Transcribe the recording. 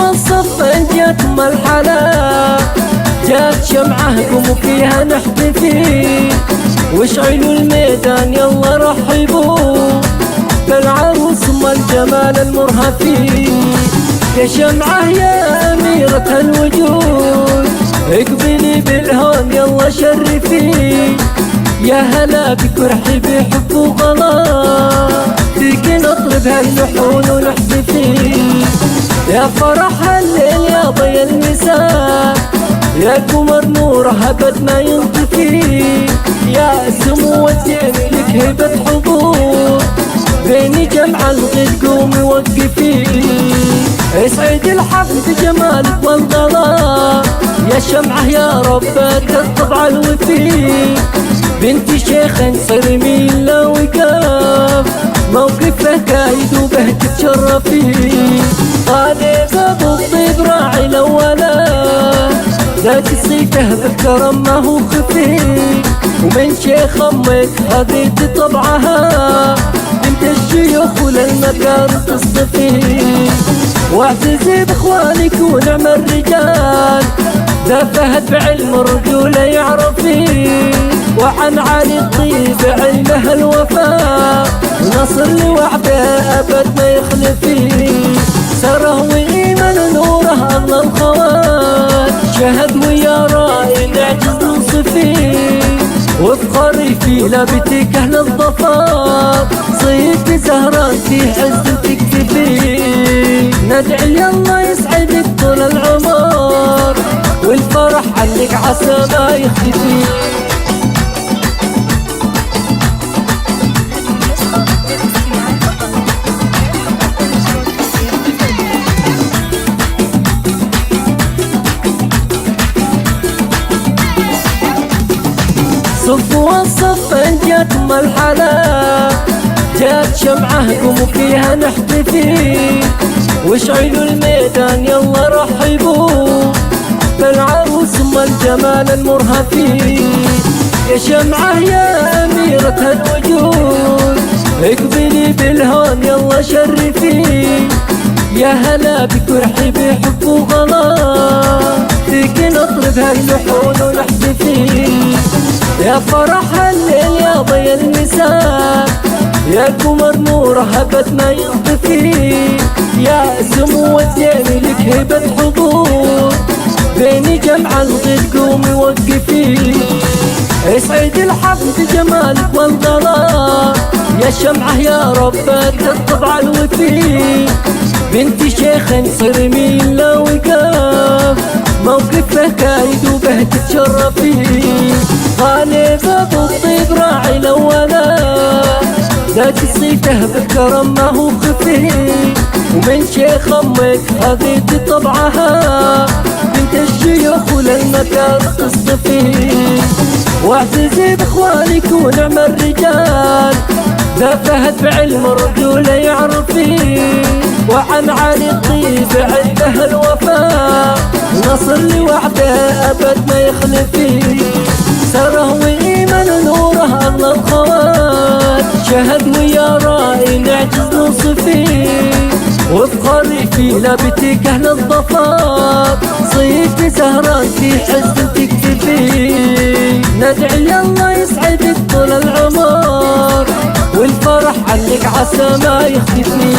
الصف جات مرحلة، جات شمعة قوموا فيها نحتفي، واشعلوا الميدان يلا رحبوا بالعروس ام الجمال المرهفي. يا شمعة يا أميرة الوجود اقبلي بالهون يلا شرفي، يا هلا بك ورحبي حب وغلا، فيك نطلب هاللحون ونحتفي. يا فرح الليل يا ضي المساء، يا قمر نوره أبد ما ينطفي، يا سمو الدين لك هبة حضور، بين جمع الغد قومي وقفي. اسعد الحفل بجمالك والغلا، يا شمعة يا ربك الطبع الوفي، بنت شيخ صير مين لا وقاف، موقفه كايد وبه تتشرفي. طالب ابو الطيب راعي الاولا، ذات صيته بالكرم ما هو خفي، ومن شيخ امك هذه طبعها، بنت الشيوخ وللمكارم تصطفي. واعتزي باخوانك ونعم الرجال، ذا فهد بعلم الرجولة يعرفي، وعن علي الطيب علمه الوفاء، ونصر لوعده أبد ما يخلفي. سره وإيمان نوره أغلى الخوات، شهد ويا رائي نعجز نوصفي، وافخري في لابتك أهل الظفار، صيد زهران في حزن تكتفي. ندعي يلا يسعدك طول العمر، والفرح عنك عسى ما يختفي. صفوا الصف جات مرحلة، جات شمعة قوموا فيها نحتفي، واشعلوا الميدان يلا رحبوا بالعروس ام الجمال المرهفي. يا شمعة يا أميرة الوجود اقبلي بالهون يلا شرفي، يا هلا بك ورحبي حب وغلا، فيك نطلب هاللحون ونحتفي. يا فرح الليل يا ضي المساء، يا قمر نوره أبد ما ينطفي، يا سمو الدين لك هبة حضور، بين جمع الغد قومي وقفي. اسعد الحفل بجمالك والغلا، يا شمعة يا ربك الطبع الوفي، بنت شيخ صير مين لا وقاف، موقفه كايد وبه تتشرفي. غالب ابو الطيب راعي الاولا، ذات صيته بالكرم ما هو خفي، ومن شيخ امك هذه طبعها، بنت الشيوخ وللمكارم تصطفي. واعتزي باخوانك ونعم الرجال، ذا فهد بعلم الرجولة يعرفي، وعن علي الطيب علمه الوفاء، ونصر لوعده أبد ما يخلفي. سره وإيمان نوره أغلى الخوات، شهد ويا رائي نعجز نوصفي، وافخري في لابتك أهل الظفار، صيد زهران في حزن تكتفي. ندعي يلا يسعدك طول العمر، والفرح عنك عسى ما يختفي.